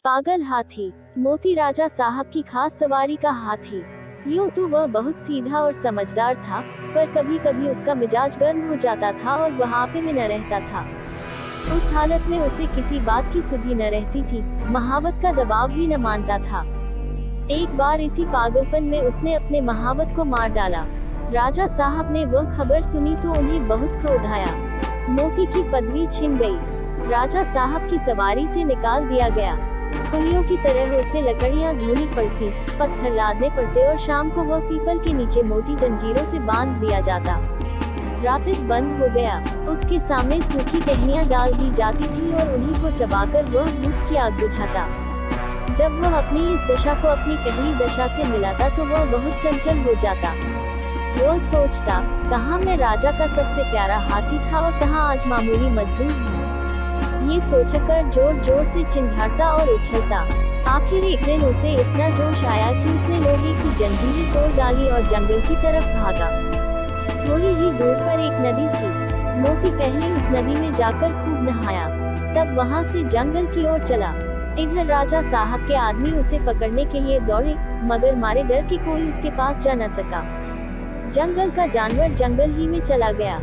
पागल हाथी। मोती राजा साहब की खास सवारी का हाथी। यूं तो वह बहुत सीधा और समझदार था, पर कभी कभी उसका मिजाज गर्म हो जाता था और वह आपे में न रहता था। उस हालत में उसे किसी बात की सुधि न रहती थी, महावत का दबाव भी न मानता था। एक बार इसी पागलपन में उसने अपने महावत को मार डाला। राजा साहब ने वह खबर सुनी तो उन्हें बहुत क्रोध आया। मोती की पदवी छिन गई। राजा साहब की सवारी से निकाल दिया गया। कुलियों की तरह उसे लकड़ियां ढूंढनी पड़ती, पत्थर लादने पड़ते और शाम को वह पीपल के नीचे मोटी जंजीरों से बांध दिया जाता। रातिक बंद हो गया। उसके सामने सूखी टहनियां डाल दी जाती थी और उन्हीं को चबाकर वह भूख की आग बुझाता। जब वह अपनी इस दशा को अपनी पहली दशा से मिलाता तो वह बहुत चंचल हो जाता। वह सोचता, कहाँ मैं राजा का सबसे प्यारा हाथी था और कहाँ आज मामूली मजदूर हूँ। ये सोचकर जोर जोर से चिंघाड़ता और उछलता। आखिर एक दिन उसे इतना जोश आया कि उसने लोहे की जंजीरें तोड़ डाली और जंगल की तरफ भागा। थोड़ी ही दूर पर एक नदी थी। मोती पहले उस नदी में जाकर खूब नहाया, तब वहां से जंगल की ओर चला। इधर राजा साहब के आदमी उसे पकड़ने के लिए दौड़े, मगर मारे डर के कोई उसके पास जा न सका। जंगल का जानवर जंगल ही में चला गया।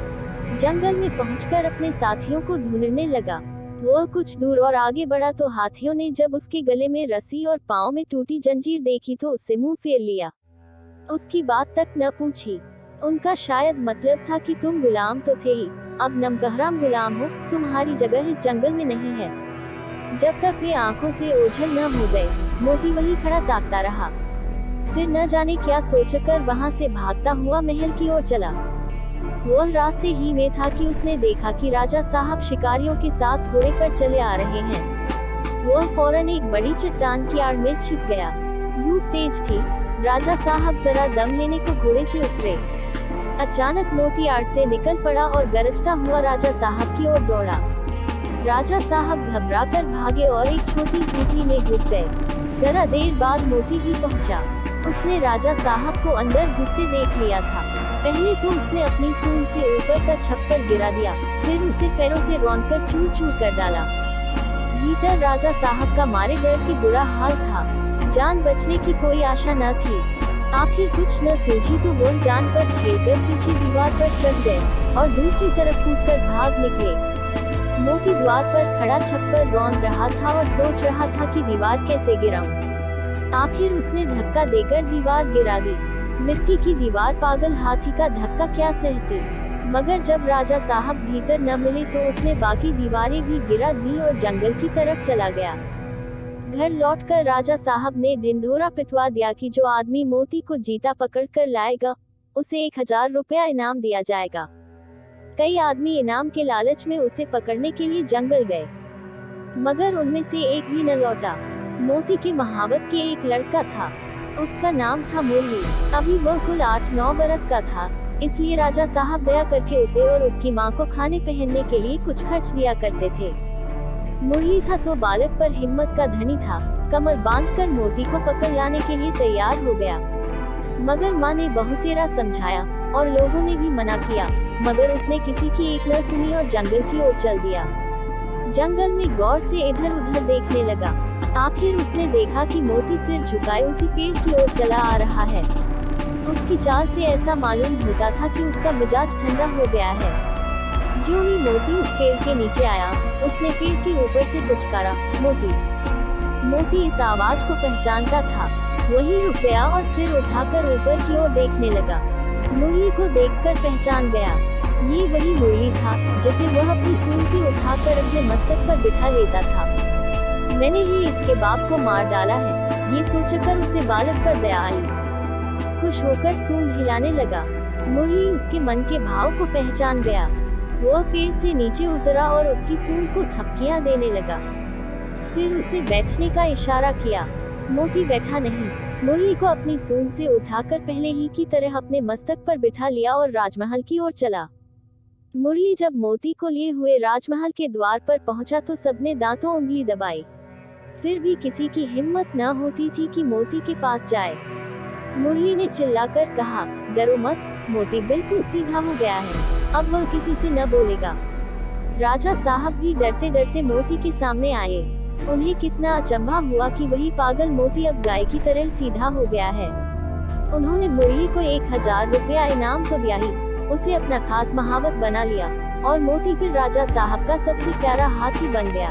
जंगल में पहुंचकर अपने साथियों को ढूंढने लगा। वह कुछ दूर और आगे बढ़ा तो हाथियों ने जब उसके गले में रस्सी और पांव में टूटी जंजीर देखी तो उससे मुंह फेर लिया। उसकी बात तक न पूछी। उनका शायद मतलब था कि तुम गुलाम तो थे ही, अब नमकहराम गुलाम हो, तुम्हारी जगह इस जंगल में नहीं है। जब तक वे आंखों से ओझल न हो गए, मोती वहीं खड़ा ताकता रहा। फिर न जाने क्या सोचकर वहां से भागता हुआ महल की ओर चला। वह रास्ते ही में था कि उसने देखा कि राजा साहब शिकारियों के साथ घोड़े पर चले आ रहे हैं। वह फौरन एक बड़ी चट्टान की आड़ में छिप गया। धूप तेज थी। राजा साहब जरा दम लेने को घोड़े से उतरे। अचानक मोती आड़ से निकल पड़ा और गरजता हुआ राजा साहब की ओर दौड़ा। राजा साहब घबराकर भागे और एक छोटी झोपड़ी में घुस गए। जरा देर बाद मोती भी पहुंचा। उसने राजा साहब को अंदर घुसते देख लिया था। पहले तो उसने अपनी सूंड से ऊपर का छप्पर गिरा दिया, फिर उसे पैरों से रौंदकर चूर चूर कर डाला। भीतर राजा साहब का मारे डर के बुरा हाल था। जान बचने की कोई आशा न थी। आखिर कुछ न सूझी तो वो जान पर खेलकर पीछे दीवार पर चढ़ गए और दूसरी तरफ कूदकर भाग निकले। मोती द्वार पर खड़ा छप्पर रौंद रहा था और सोच रहा था कि दीवार कैसे गिराऊं। आखिर उसने धक्का देकर दीवार गिरा दी। मिट्टी की दीवार पागल हाथी का धक्का क्या सहती। मगर जब राजा साहब भीतर न मिले तो उसने बाकी दीवारें भी गिरा दी और जंगल की तरफ चला गया। घर लौटकर राजा साहब ने ढिंढोरा पिटवा दिया कि जो आदमी मोती को जीता पकड़ कर लाएगा, उसे 1000 रुपया इनाम दिया जाएगा। कई आदमी इनाम के लालच में उसे पकड़ने के लिए जंगल गए, मगर उनमें से एक भी न लौटा। मोती के महावत के एक लड़का था। उसका नाम था मुरली। अभी वह कुल 8-9 बरस का था, इसलिए राजा साहब दया करके उसे और उसकी माँ को खाने पहनने के लिए कुछ खर्च दिया करते थे। मुरली था तो बालक पर हिम्मत का धनी था। कमर बांधकर मोती को पकड़ लाने के लिए तैयार हो गया। मगर माँ ने बहुतेरा समझाया और लोगों ने भी मना किया, मगर उसने किसी की एक न सुनी और जंगल की ओर चल दिया। जंगल में गौर से इधर उधर देखने लगा। आखिर उसने देखा कि मोती सिर झुकाए उसी पेड़ की ओर चला आ रहा है। उसकी चाल से ऐसा मालूम होता था कि उसका मिजाज ठंडा हो गया है। जो ही मोती उस पेड़ के नीचे आया, उसने पेड़ के ऊपर से पुचकारा, मोती। मोती इस आवाज को पहचानता था। वहीं रुक गया और सिर उठाकर ऊपर की ओर देखने लगा। मुरली को देखकर पहचान गया। ये वही मुरली था जिसे वह अपनी सूंड से उठाकर अपने मस्तक पर बिठा लेता था। मैंने ही इसके बाप को मार डाला है, ये सोचकर उसे बालक पर दया आई। खुश होकर सूंड हिलाने लगा। मुरली उसके मन के भाव को पहचान गया। वह पेड़ से नीचे उतरा और उसकी सूंड को थपकियां देने लगा। फिर उसे बैठने का इशारा किया। मोती बैठा नहीं। मुरली को अपनी सूंड से उठाकर पहले ही की तरह अपने मस्तक पर बिठा लिया और राजमहल की ओर चला। मुरली जब मोती को लिए हुए राजमहल के द्वार पर पहुंचा तो सबने दांतों उंगली दबाई। फिर भी किसी की हिम्मत न होती थी कि मोती के पास जाए। मुरली ने चिल्लाकर कहा, डरो मत, मोती बिल्कुल सीधा हो गया है, अब वह किसी से न बोलेगा। राजा साहब भी डरते डरते मोती के सामने आए। उन्हें कितना अचंभा हुआ कि वही पागल मोती अब गाय की तरह सीधा हो गया है। उन्होंने मुरली को 1000 रुपया इनाम तो दिया ही, उसे अपना खास महावत बना लिया और मोती फिर राजा साहब का सबसे प्यारा हाथी बन गया।